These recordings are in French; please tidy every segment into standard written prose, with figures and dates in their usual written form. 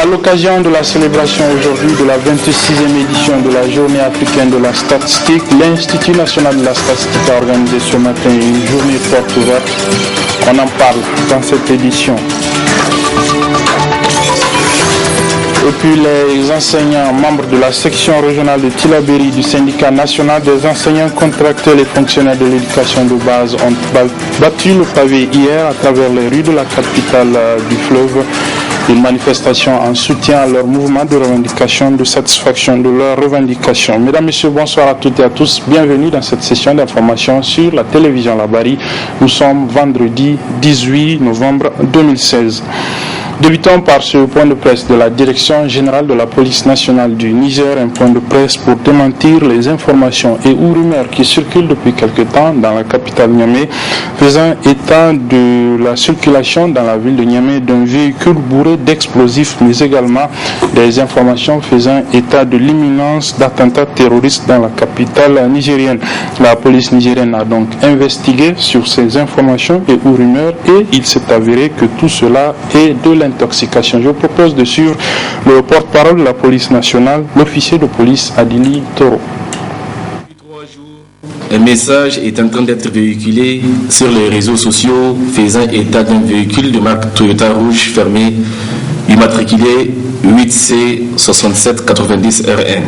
À l'occasion de la célébration aujourd'hui de la 26e édition de la Journée africaine de la statistique, l'Institut national de la statistique a organisé ce matin une journée porte ouverte. On en parle dans cette édition. Et puis les enseignants membres de la section régionale de Tillabéri du syndicat national des enseignants contractuels et fonctionnaires de l'éducation de base ont battu le pavé hier à travers les rues de la capitale du fleuve. Une manifestation en soutien à leur mouvement de revendication, de satisfaction de leurs revendications. Mesdames, Messieurs, bonsoir à toutes et à tous. Bienvenue dans cette session d'information sur la télévision Labari. Nous sommes vendredi 18 novembre 2016. Débutons par ce point de presse de la Direction générale de la police nationale du Niger, un point de presse pour démentir les informations et ou rumeurs qui circulent depuis quelque temps dans la capitale Niamey, faisant état de la circulation dans la ville de Niamey d'un véhicule bourré d'explosifs, mais également des informations faisant état de l'imminence d'attentats terroristes dans la capitale nigérienne. La police nigérienne a donc investigué sur ces informations et ou rumeurs et il s'est avéré que tout cela est de intoxication. Je vous propose de suivre le porte-parole de la police nationale, l'officier de police Adili Toro. Un message est en train d'être véhiculé sur les réseaux sociaux faisant état d'un véhicule de marque Toyota rouge fermé, immatriculé 8C6790RN.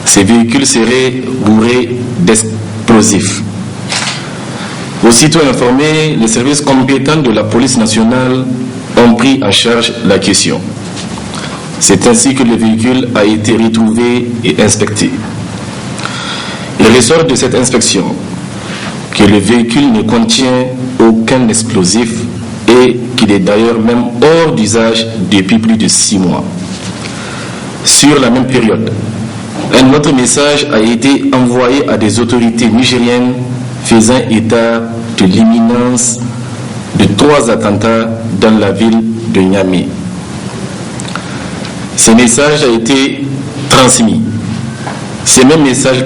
Ces véhicules seraient bourrés d'explosifs. Aussitôt informés, les services compétents de la police nationale ont pris en charge la question. C'est ainsi que le véhicule a été retrouvé et inspecté. Il ressort de cette inspection que le véhicule ne contient aucun explosif et qu'il est d'ailleurs même hors d'usage depuis plus de 6 mois. Sur la même période, un autre message a été envoyé à des autorités nigériennes faisant état de l'imminence de 3 attentats dans la ville de Niamey. Ce mêmes messages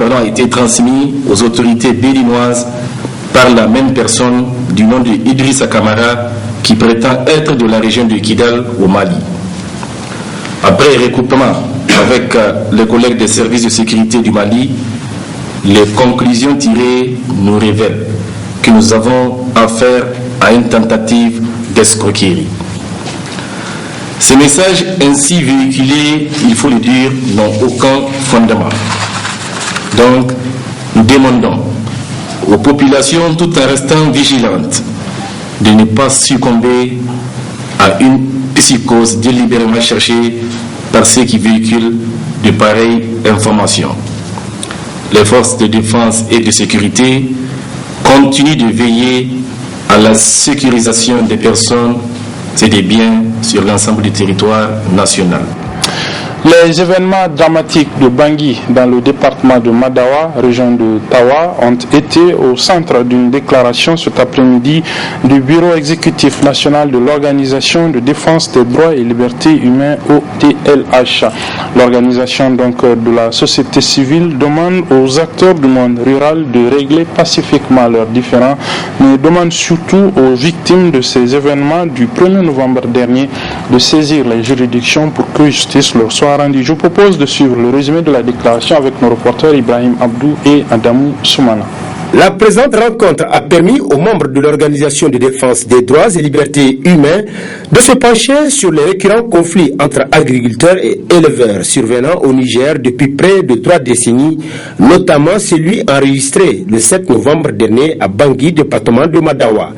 a été transmis aux autorités béninoises par la même personne du nom de Idrissa Kamara qui prétend être de la région de Kidal au Mali. Après recoupement avec les collègues des services de sécurité du Mali, les conclusions tirées nous révèlent que nous avons affaire à une tentative d'escroquerie. Ces messages ainsi véhiculés, il faut le dire, n'ont aucun fondement. Donc, nous demandons aux populations, tout en restant vigilantes, de ne pas succomber à une psychose délibérément cherchée par ceux qui véhiculent de pareilles informations. Les forces de défense et de sécurité continuent de veiller à la sécurisation des personnes et des biens sur l'ensemble du territoire national. Les événements dramatiques de Bangui dans le département de Madawa, région de Tawa, ont été au centre d'une déclaration cet après-midi du Bureau exécutif national de l'Organisation de défense des droits et libertés humains ODLH. L'organisation donc de la société civile demande aux acteurs du monde rural de régler pacifiquement leurs différends, mais demande surtout aux victimes de ces événements du 1er novembre dernier de saisir les juridictions pour que justice leur soit rendu. Je vous propose de suivre le résumé de la déclaration avec nos reporters Ibrahim Abdou et Adamou Soumana. La présente rencontre a permis aux membres de l'Organisation de défense des droits et libertés humains de se pencher sur les récurrents conflits entre agriculteurs et éleveurs survenant au Niger depuis près de 3 décennies, notamment celui enregistré le 7 novembre dernier à Bangui, département de Madawa.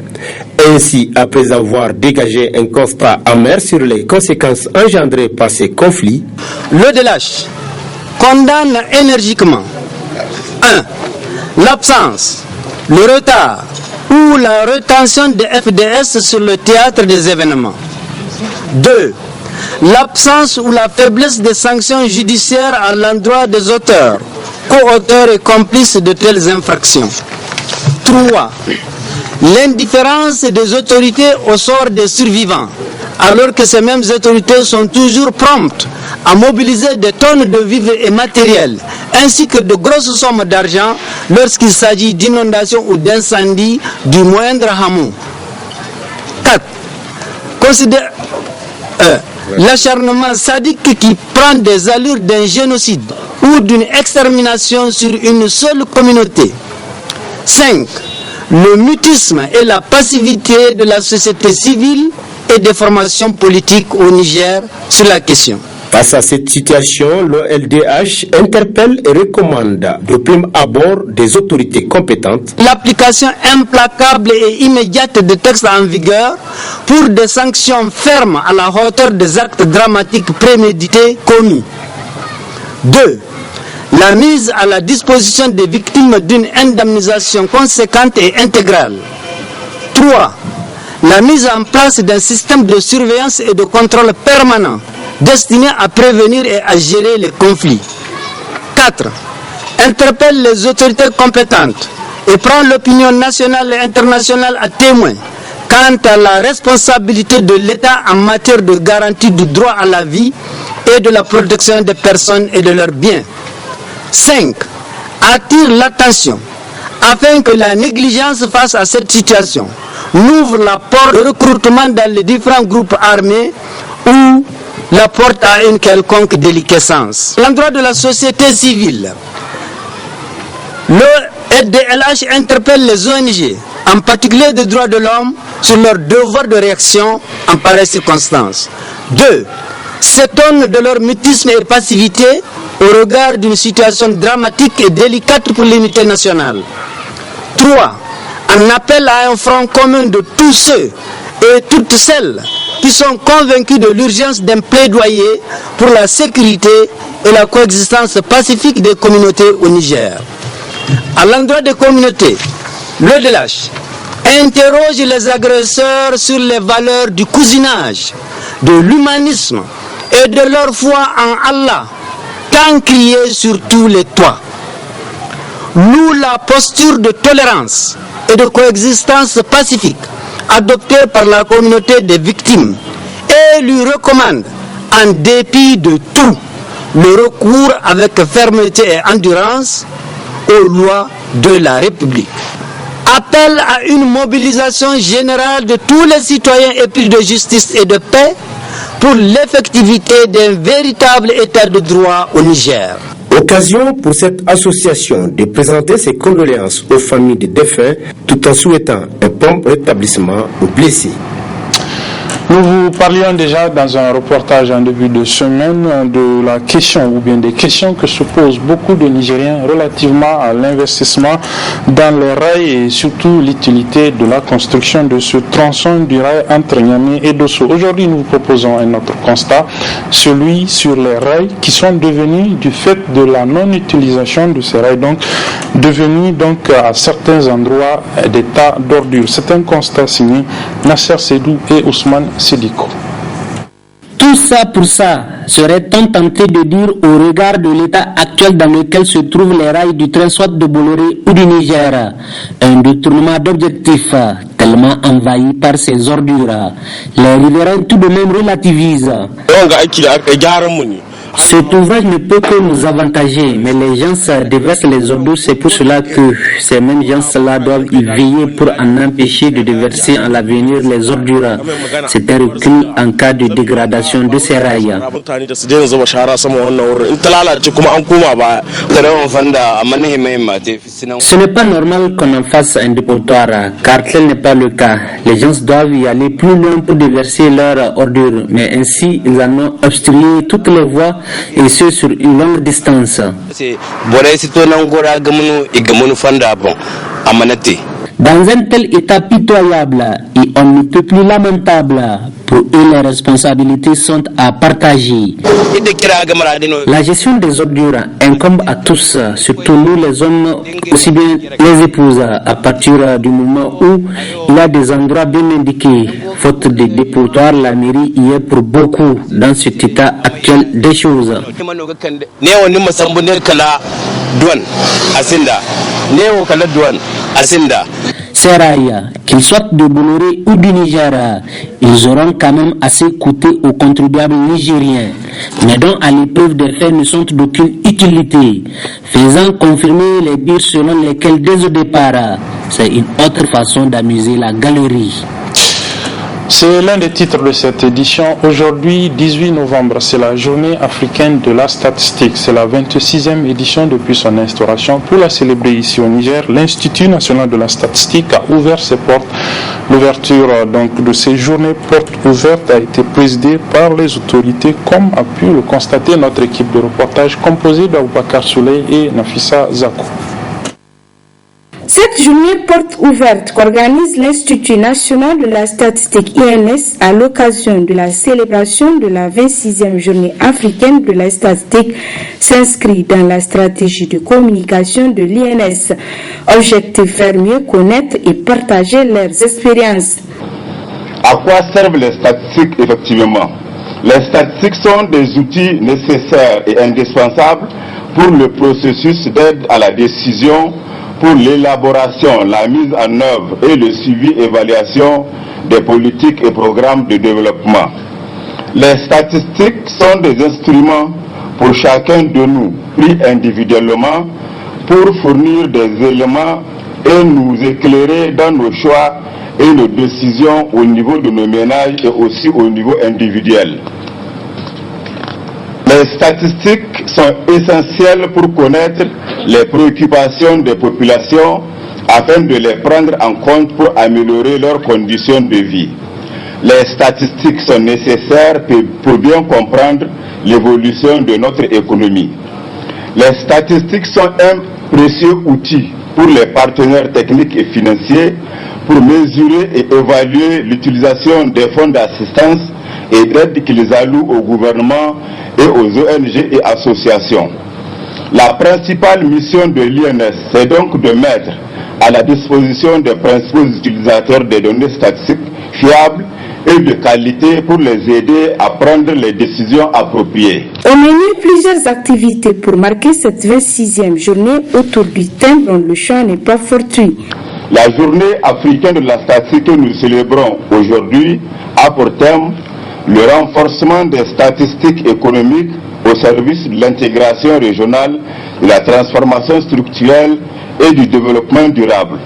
Ainsi, après avoir dégagé un constat amer sur les conséquences engendrées par ces conflits, l'ODLH condamne énergiquement 1. L'absence, le retard ou la rétention des FDS sur le théâtre des événements. 2. L'absence ou la faiblesse des sanctions judiciaires à l'endroit des auteurs, co-auteurs et complices de telles infractions. 3. L'indifférence des autorités au sort des survivants, alors que ces mêmes autorités sont toujours promptes à mobiliser des tonnes de vivres et matériels, ainsi que de grosses sommes d'argent lorsqu'il s'agit d'inondations ou d'incendies du moindre hameau. 4. l'acharnement sadique qui prend des allures d'un génocide ou d'une extermination sur une seule communauté. 5. Le mutisme et la passivité de la société civile et des formations politiques au Niger sur la question. Face à cette situation, l'OLDH interpelle et recommande de prime abord des autorités compétentes l'application implacable et immédiate des textes en vigueur pour des sanctions fermes à la hauteur des actes dramatiques prémédités commis. 2. La mise à la disposition des victimes d'une indemnisation conséquente et intégrale. 3. La mise en place d'un système de surveillance et de contrôle permanent destiné à prévenir et à gérer les conflits. 4. Interpelle les autorités compétentes et prend l'opinion nationale et internationale à témoin quant à la responsabilité de l'État en matière de garantie du droit à la vie et de la protection des personnes et de leurs biens. 5. Attire l'attention afin que la négligence face à cette situation n'ouvre la porte de recrutement dans les différents groupes armés ou la porte à une quelconque déliquescence. À l'endroit de la société civile, le DLH interpelle les ONG, en particulier des droits de l'homme, sur leur devoir de réaction en pareille circonstance. 2. S'étonne de leur mutisme et passivité au regard d'une situation dramatique et délicate pour l'unité nationale. 3. En appelle à un front commun de tous ceux et toutes celles qui sont convaincus de l'urgence d'un plaidoyer pour la sécurité et la coexistence pacifique des communautés au Niger. À l'endroit des communautés, le DLH interroge les agresseurs sur les valeurs du cousinage, de l'humanisme et de leur foi en Allah, tant crié sur tous les toits. Nous, la posture de tolérance et de coexistence pacifique adoptée par la communauté des victimes et lui recommande, en dépit de tout, le recours avec fermeté et endurance aux lois de la République. Appelle à une mobilisation générale de tous les citoyens épris de justice et de paix pour l'effectivité d'un véritable état de droit au Niger. Occasion pour cette association de présenter ses condoléances aux familles des défunts tout en souhaitant un prompt rétablissement aux blessés. Nous vous parlions déjà dans un reportage en début de semaine de la question ou bien des questions que se posent beaucoup de Nigériens relativement à l'investissement dans les rails et surtout l'utilité de la construction de ce tronçon du rail entre Niamey et Dosso. Aujourd'hui, nous vous proposons un autre constat, celui sur les rails qui sont devenus, du fait de la non-utilisation de ces rails, donc devenus à certains endroits des tas d'ordures. C'est un constat signé Nasser Sedou et Ousmane Sédiko. Tout ça pour ça, serait-on tenté de dire au regard de l'état actuel dans lequel se trouvent les rails du train soit de Bolloré ou du Niger, un détournement d'objectifs tellement envahi par ces ordures. Les riverains tout de même relativisent. Cet ouvrage ne peut que nous avantager, mais les gens déversent les ordures, c'est pour cela que ces mêmes gens-là doivent y veiller pour en empêcher de déverser à l'avenir les ordures. C'est un recul en cas de dégradation de ces rails. Ce n'est pas normal qu'on en fasse un dépotoir, car tel n'est pas le cas. Les gens doivent y aller plus loin pour déverser leurs ordures, mais ainsi ils en ont obstrué toutes les voies et ce sur une longue distance. Dans un tel état pitoyable et on ne peut plus lamentable, pour eux les responsabilités sont à partager. La gestion des ordures incombe à tous, surtout nous les hommes, aussi bien les épouses, à partir du moment où il y a des endroits bien indiqués. Faute de dépotoir, la mairie y est pour beaucoup dans cet état actuel des choses. Ces rails, qu'ils soient de Bolloré ou du Niger, ils auront quand même assez coûté aux contribuables nigériens, mais dont à l'épreuve des faits ne sont d'aucune utilité, faisant confirmer les dires selon lesquels dès au départ, c'est une autre façon d'amuser la galerie. C'est l'un des titres de cette édition. Aujourd'hui, 18 novembre, c'est la journée africaine de la statistique. C'est la 26e édition depuis son instauration. Pour la célébrer ici au Niger, l'Institut national de la statistique a ouvert ses portes. L'ouverture de ces journées portes ouvertes a été présidée par les autorités, comme a pu le constater notre équipe de reportage composée d'Aboubakar Souley et Nafissa Zakou. Cette journée porte ouverte qu'organise l'Institut national de la statistique INS à l'occasion de la célébration de la 26e journée africaine de la statistique s'inscrit dans la stratégie de communication de l'INS. Objectif faire mieux connaître et partager leurs expériences. À quoi servent les statistiques effectivement? Les statistiques sont des outils nécessaires et indispensables pour le processus d'aide à la décision, pour l'élaboration, la mise en œuvre et le suivi-évaluation des politiques et programmes de développement. Les statistiques sont des instruments pour chacun de nous, pris individuellement, pour fournir des éléments et nous éclairer dans nos choix et nos décisions au niveau de nos ménages et aussi au niveau individuel. Les statistiques sont essentielles pour connaître les préoccupations des populations afin de les prendre en compte pour améliorer leurs conditions de vie. Les statistiques sont nécessaires pour bien comprendre l'évolution de notre économie. Les statistiques sont un précieux outil pour les partenaires techniques et financiers pour mesurer et évaluer l'utilisation des fonds d'assistance et d'aide qu'ils allouent au gouvernement et aux ONG et associations. La principale mission de l'INS, c'est donc de mettre à la disposition des principaux utilisateurs des données statistiques fiables et de qualité pour les aider à prendre les décisions appropriées. Au menu, plusieurs activités pour marquer cette 26e journée autour du thème dont le choix n'est pas fortuit. La journée africaine de la statistique que nous célébrons aujourd'hui a pour thème le renforcement des statistiques économiques au service de l'intégration régionale, de la transformation structurelle et du développement durable.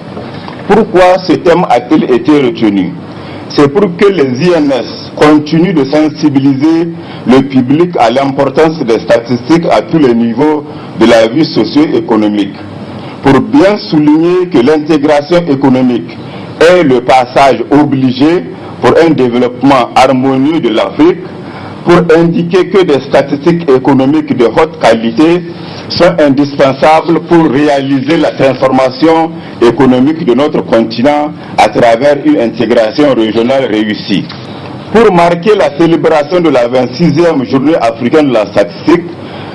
Pourquoi ce thème a-t-il été retenu? C'est pour que les INS continuent de sensibiliser le public à l'importance des statistiques à tous les niveaux de la vie socio-économique. Pour bien souligner que l'intégration économique est le passage obligé pour un développement harmonieux de l'Afrique, pour indiquer que des statistiques économiques de haute qualité sont indispensables pour réaliser la transformation économique de notre continent à travers une intégration régionale réussie. Pour marquer la célébration de la 26e journée africaine de la statistique,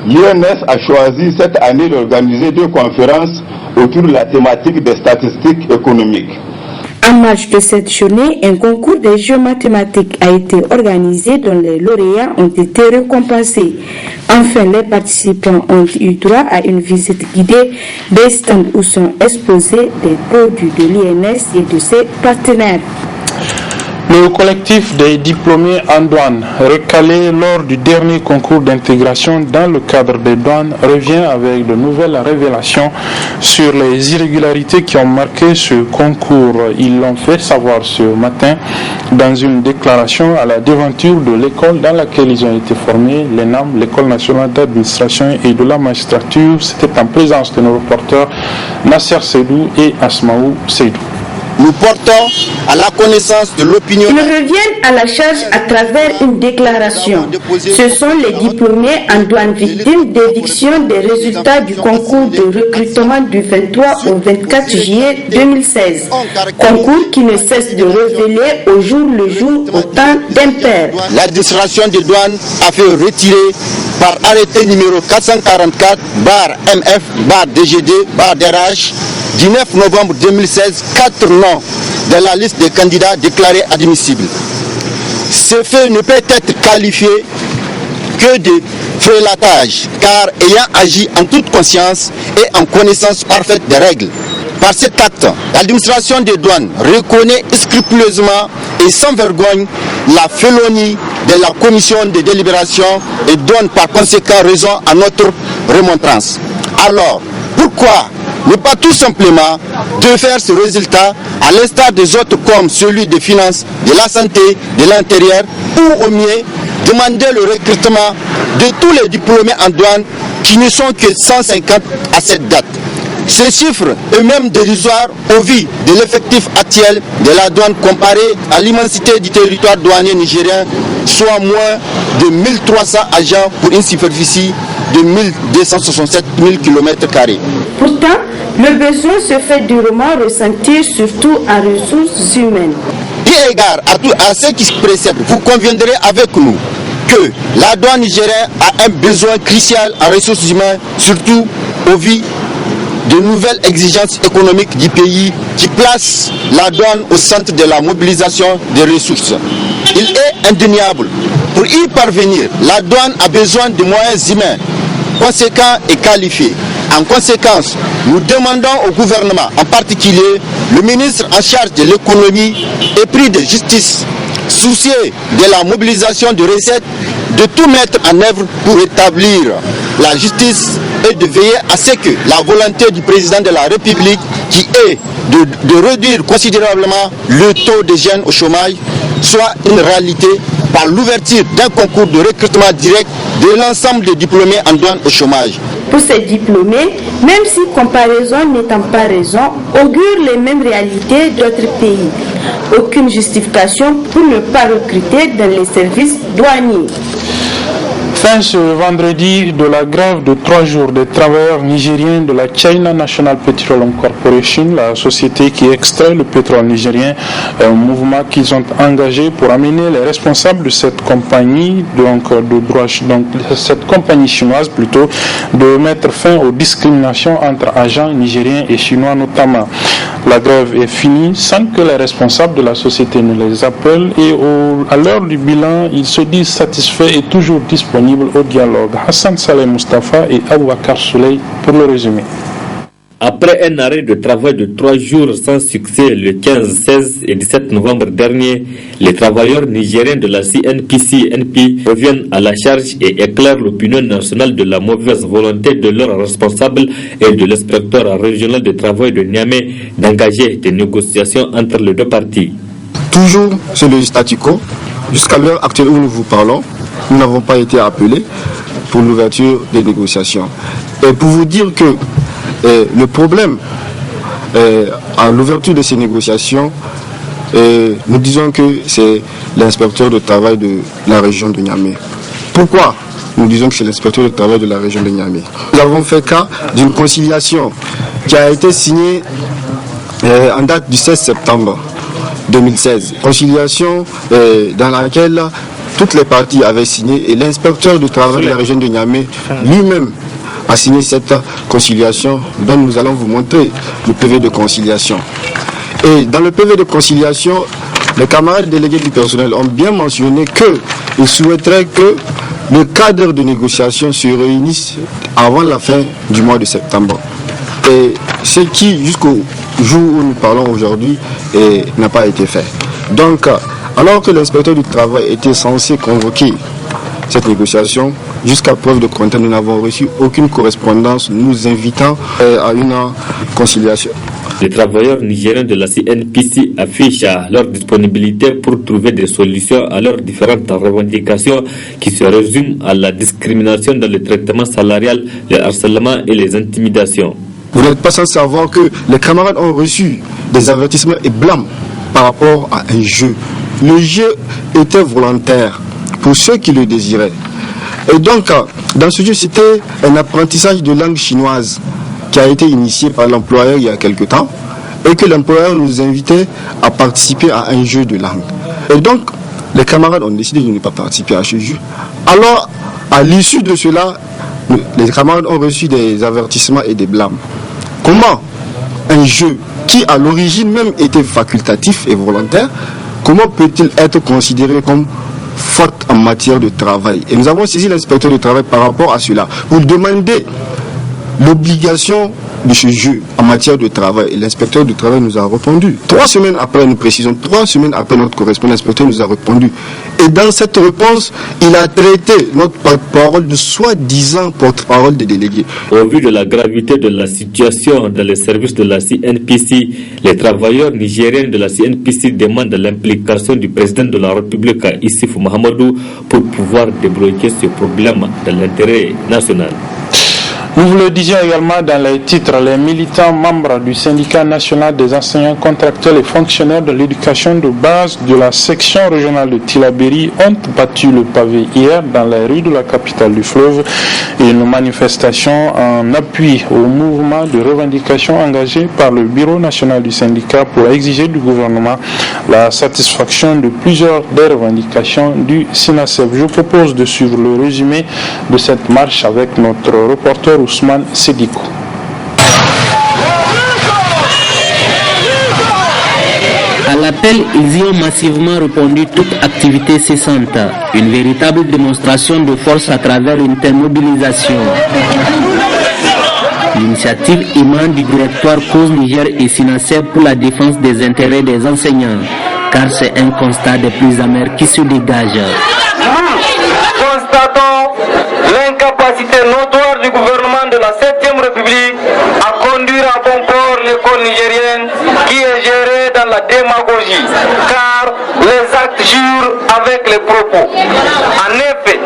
l'INS a choisi cette année d'organiser 2 conférences autour de la thématique des statistiques économiques. En marge de cette journée, un concours des jeux mathématiques a été organisé dont les lauréats ont été récompensés. Enfin, les participants ont eu droit à une visite guidée des stands où sont exposés des produits de l'INS et de ses partenaires. Le collectif des diplômés en douane, recalé lors du dernier concours d'intégration dans le cadre des douanes, revient avec de nouvelles révélations sur les irrégularités qui ont marqué ce concours. Ils l'ont fait savoir ce matin dans une déclaration à la devanture de l'école dans laquelle ils ont été formés, l'ENAM, l'École nationale d'administration et de la magistrature. C'était en présence de nos reporters Nasser Seydou et Asmaou Seydou. Nous portons à la connaissance de l'opinion. Ils reviennent à la charge à travers une déclaration. Ce sont les diplômés en douane victimes d'éviction des résultats du concours de recrutement du 23 au 24 juillet 2016. Concours qui ne cesse de révéler au jour le jour autant d'impairs. L'administration des douanes a fait retirer par arrêté numéro 444/MF/DGD/DRH du 9 novembre 2016 4 noms dans la liste des candidats déclarés admissibles. Ce fait ne peut être qualifié que de frélatage, car ayant agi en toute conscience et en connaissance parfaite des règles. Par cet acte, l'administration des douanes reconnaît scrupuleusement et sans vergogne la félonie de la commission de délibération et donne par conséquent raison à notre remontrance. Alors, pourquoi ne pas tout simplement de faire ce résultat à l'instar des autres comme celui des finances, de la santé, de l'intérieur, ou au mieux, demander le recrutement de tous les diplômés en douane qui ne sont que 150 à cette date. Ces chiffres, eux-mêmes dérisoires au vu de l'effectif actuel de la douane comparé à l'immensité du territoire douanier nigérien, soit moins de 1300 agents pour une superficie de 1267 000 km². Pourtant, le besoin se fait durement ressentir, surtout en ressources humaines. Eu égard à ce qui se précède, vous conviendrez avec nous que la douane nigérienne a un besoin crucial en ressources humaines, surtout au vu de nouvelles exigences économiques du pays qui placent la douane au centre de la mobilisation des ressources. Il est indéniable. Pour y parvenir, la douane a besoin de moyens humains conséquents et qualifiés. En conséquence, nous demandons au gouvernement, en particulier le ministre en charge de l'économie et pris de justice, soucieux de la mobilisation de recettes, de tout mettre en œuvre pour établir la justice et de veiller à ce que la volonté du président de la République, qui est de réduire considérablement le taux de jeunes au chômage, soit une réalité par l'ouverture d'un concours de recrutement direct de l'ensemble des diplômés en douane au chômage. Pour ces diplômés, même si comparaison n'étant pas raison, augure les mêmes réalités d'autres pays. Aucune justification pour ne pas recruter dans les services douaniers. Fin ce vendredi de la grève de 3 jours des travailleurs nigériens de la China National Petroleum Corporation, la société qui extrait le pétrole nigérien, un mouvement qu'ils ont engagé pour amener les responsables de cette compagnie, cette compagnie chinoise plutôt, de mettre fin aux discriminations entre agents nigériens et chinois notamment. La grève est finie sans que les responsables de la société ne les appellent et à l'heure du bilan, ils se disent satisfaits et toujours disponibles au dialogue. Hassan Saleh Mustafa et Aboubakar Souley pour le résumé. Après un arrêt de travail de 3 jours sans succès le 15, 16 et 17 novembre dernier, les travailleurs nigériens de la CNPC-NP reviennent à la charge et éclairent l'opinion nationale de la mauvaise volonté de leurs responsables et de l'inspecteur régional de travail de Niamey d'engager des négociations entre les deux parties. Toujours sur le statu quo, jusqu'à l'heure actuelle où nous vous parlons, nous n'avons pas été appelés pour l'ouverture des négociations. Et pour vous dire que le problème à l'ouverture de ces négociations, nous disons que c'est l'inspecteur de travail de la région de Niamey. Pourquoi nous disons que c'est l'inspecteur de travail de la région de Niamey? Nous avons fait cas d'une conciliation qui a été signée en date du 16 septembre 2016. Conciliation dans laquelle toutes les parties avaient signé et l'inspecteur du travail de la région de Niamey lui-même a signé cette conciliation dont nous allons vous montrer le PV de conciliation. Et dans le PV de conciliation, les camarades délégués du personnel ont bien mentionné qu'ils souhaiteraient que le cadre de négociation se réunisse avant la fin du mois de septembre. Et ce qui, jusqu'au jour où nous parlons aujourd'hui, n'a pas été fait. Donc, alors que l'inspecteur du travail était censé convoquer cette négociation, jusqu'à preuve de contraire, nous n'avons reçu aucune correspondance nous invitant à une conciliation. Les travailleurs nigériens de la CNPC affichent leur disponibilité pour trouver des solutions à leurs différentes revendications qui se résument à la discrimination dans le traitement salarial, le harcèlement et les intimidations. Vous n'êtes pas sans savoir que les camarades ont reçu des avertissements et blâmes par rapport à un jeu. Le jeu était volontaire pour ceux qui le désiraient. Et donc, dans ce jeu, c'était un apprentissage de langue chinoise qui a été initié par l'employeur il y a quelque temps et que l'employeur nous invitait à participer à un jeu de langue. Et donc, les camarades ont décidé de ne pas participer à ce jeu. Alors, à l'issue de cela, les camarades ont reçu des avertissements et des blâmes. Comment un jeu qui à l'origine même était facultatif et volontaire, comment peut-il être considéré comme faute en matière de travail? Et nous avons saisi l'inspecteur du travail par rapport à cela pour demander l'obligation de ce jeu en matière de travail. Et l'inspecteur du travail nous a répondu. 3 semaines après, nous précisons, 3 semaines après notre correspondant, l'inspecteur nous a répondu. Et dans cette réponse, il a traité notre porte-parole de soi-disant porte-parole des délégués. Au vu de la gravité de la situation dans les services de la CNPC, les travailleurs nigériens de la CNPC demandent l'implication du président de la République, Issoufou Mahamadou, pour pouvoir débloquer ce problème dans l'intérêt national. Nous vous le disions également dans les titres, les militants membres du syndicat national des enseignants contractuels et fonctionnaires de l'éducation de base de la section régionale de Tillabéri ont battu le pavé hier dans les rues de la capitale du fleuve. Une manifestation en appui au mouvement de revendication engagé par le bureau national du syndicat pour exiger du gouvernement la satisfaction de plusieurs des revendications du SINASEF. Je vous propose de suivre le résumé de cette marche avec notre reporter Ousmane Sédiko. À l'appel, ils y ont massivement répondu toute activité cessante. Une véritable démonstration de force à travers une telle mobilisation. L'initiative émane du directoire Cause Niger et SINASEF pour la défense des intérêts des enseignants, car c'est un constat des plus amers qui se dégage. Constatons l'incapacité notoire du gouvernement de la 7e République à conduire à bon port l'école nigérienne qui est gérée dans la démagogie, car les actes jurent avec les propos. En effet,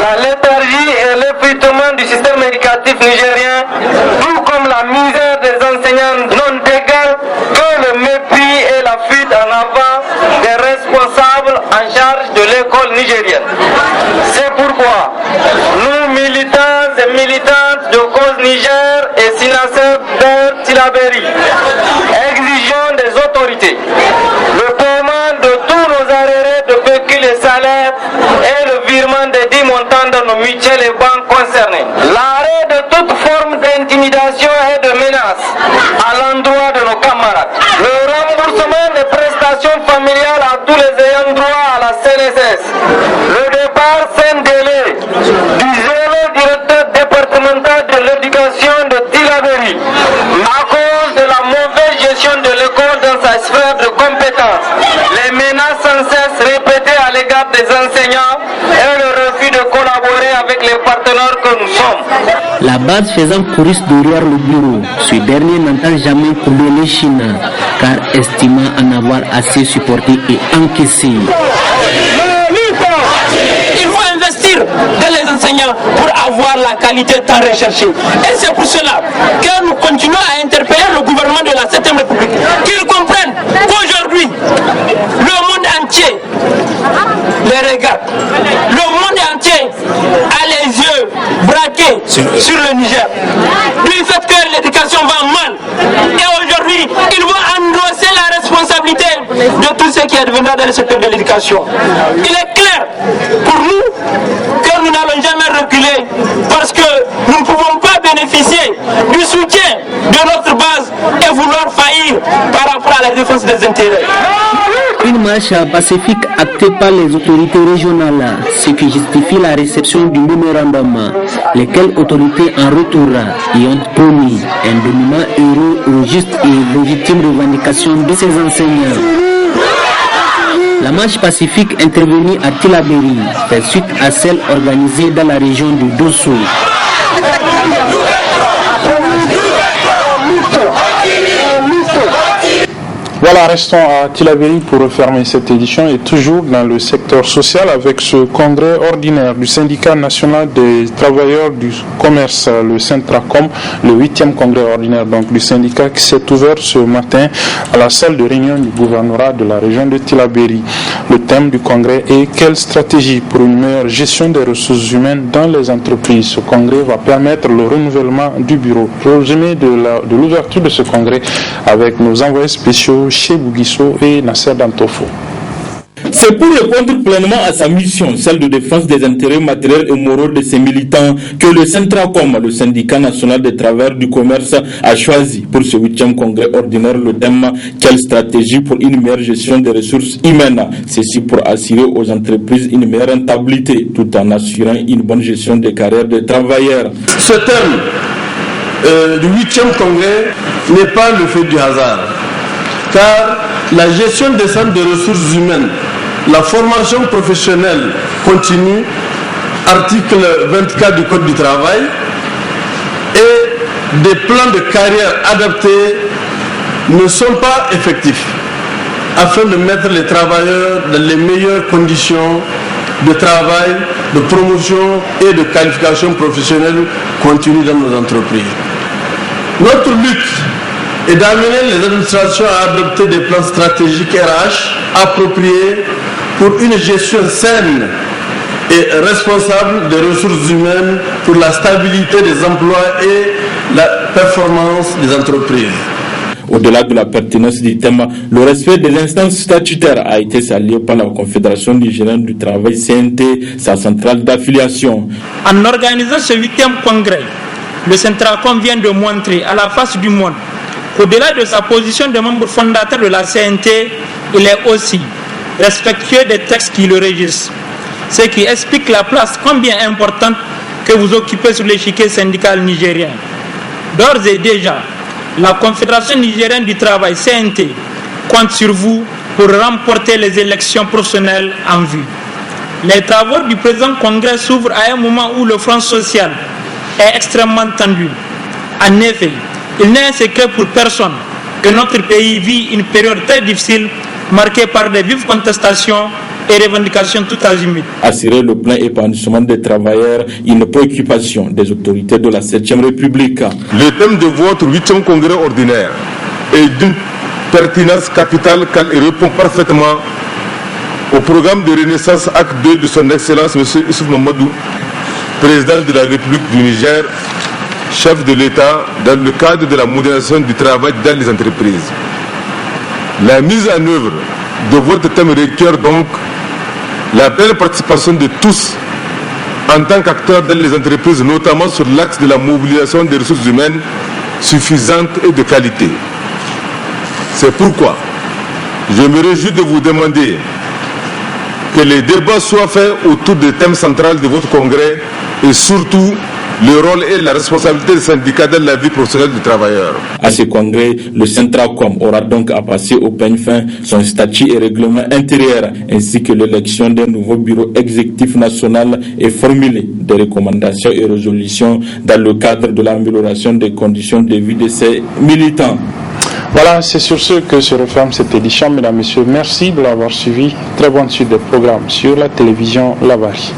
la léthargie et l'effritement du système éducatif nigérien, tout comme la misère des enseignants, n'ont d'égal que le mépris et la fuite en avant des responsables en charge de l'école nigérienne. C'est pourquoi nous, militants et militantes de Cause Niger et SINASEF de Tillabéri, exigeons des autorités le paiement de tous nos arriérés de pécule et salaires et le virement des 10 montants dans nos mutuelles et banques concernées. L'arrêt de toute forme d'intimidation et de menace à l'endroit de nos camarades. Le remboursement des prestations familiales à tous les ayants droit à la CNSS. Le départ sans délai du zéro directeur départemental de l'éducation de Tillabéri à cause de la mauvaise gestion de l'école dans sa sphère de compétences. Les menaces sans cesse répétées à l'égard des enseignants et le refus de collaborer avec les partenaires que nous sommes. La base faisant chorus derrière le bureau, ce dernier n'entend jamais couler les Chines, car estimant en avoir assez supporté et encaissé. Il faut investir dans les enseignants pour avoir la qualité tant recherchée. Et c'est pour cela que nous continuons à interpeller le gouvernement de la 7e République, qu'ils comprennent qu'aujourd'hui, le monde entier les regarde. Le monde entier a les yeux braqués sur le Niger. Du fait que l'éducation va mal. Et aujourd'hui, ils vont endosser la responsabilité de tout ce qui adviendra dans le secteur de l'éducation. Il est clair pour nous que nous n'allons jamais reculer parce que nous ne pouvons pas bénéficier du soutien de notre base et vouloir faillir par rapport à la défense des intérêts. Une marche pacifique actée par les autorités régionales, ce qui justifie la réception du mémorandum, lesquelles autorités en retour y ont promis un dominant heureux aux justes et légitimes revendications de ces enseignants. La marche pacifique intervenue à Tillabéri fait suite à celle organisée dans la région du Dosso. Voilà, restons à Tillabéri pour refermer cette édition et toujours dans le secteur social avec ce congrès ordinaire du syndicat national des travailleurs du commerce, le Centracom, le 8e congrès ordinaire donc du syndicat qui s'est ouvert ce matin à la salle de réunion du gouvernorat de la région de Tillabéri. Le thème du congrès est quelle stratégie pour une meilleure gestion des ressources humaines dans les entreprises. Ce congrès va permettre le renouvellement du bureau. Résumé de l'ouverture de ce congrès avec nos envoyés spéciaux chez Bouguisso et Nasser Dantofo. C'est pour répondre pleinement à sa mission, celle de défense des intérêts matériels et moraux de ses militants, que le Centracom, le syndicat national des travailleurs du commerce, a choisi pour ce 8e congrès ordinaire le thème « Quelle stratégie pour une meilleure gestion des ressources humaines ?» Ceci pour assurer aux entreprises une meilleure rentabilité, tout en assurant une bonne gestion des carrières des travailleurs. Ce thème du 8e congrès n'est pas le fait du hasard. Car la gestion des centres de ressources humaines, la formation professionnelle continue, article 24 du Code du travail, et des plans de carrière adaptés ne sont pas effectifs afin de mettre les travailleurs dans les meilleures conditions de travail, de promotion et de qualification professionnelle continue dans nos entreprises. Notre but est d'amener les administrations à adopter des plans stratégiques RH appropriés pour une gestion saine et responsable des ressources humaines pour la stabilité des emplois et la performance des entreprises. Au-delà de la pertinence du thème, le respect des instances statutaires a été salué par la Confédération nigérienne du travail CNT, sa centrale d'affiliation. En organisant ce 8e congrès, le Centracom vient de montrer à la face du monde qu'au-delà de sa position de membre fondateur de la CNT, il est aussi respectueux des textes qui le régissent. Ce qui explique la place combien importante que vous occupez sur l'échiquier syndical nigérien. D'ores et déjà, la Confédération nigérienne du travail CNT compte sur vous pour remporter les élections professionnelles en vue. Les travaux du présent congrès s'ouvrent à un moment où le front social est extrêmement tendu. En effet, il n'est un secret pour personne que notre pays vit une période très difficile marquée par des vives contestations et revendications tout azimuts. Assurer le plein épanouissement des travailleurs, une préoccupation des autorités de la 7e République. Le thème de votre 8e congrès ordinaire est d'une pertinence capitale car il répond parfaitement au programme de renaissance acte 2 de son Excellence M. Issouf Mamadou, président de la République du Niger, chef de l'État dans le cadre de la modernisation du travail dans les entreprises. La mise en œuvre de votre thème requiert donc la pleine participation de tous en tant qu'acteurs dans les entreprises, notamment sur l'axe de la mobilisation des ressources humaines suffisantes et de qualité. C'est pourquoi je me réjouis de vous demander que les débats soient faits autour des thèmes centraux de votre congrès et surtout le rôle et la responsabilité des syndicats dans la vie professionnelle du travailleur. À ce congrès, le Centracom aura donc à passer au peigne fin son statut et règlement intérieur ainsi que l'élection d'un nouveau bureau exécutif national et formuler des recommandations et résolutions dans le cadre de l'amélioration des conditions de vie de ses militants. Voilà, c'est sur ce que se referme cette édition. Mesdames, Messieurs, merci de l'avoir suivi. Très bonne suite des programmes sur la télévision Lavari.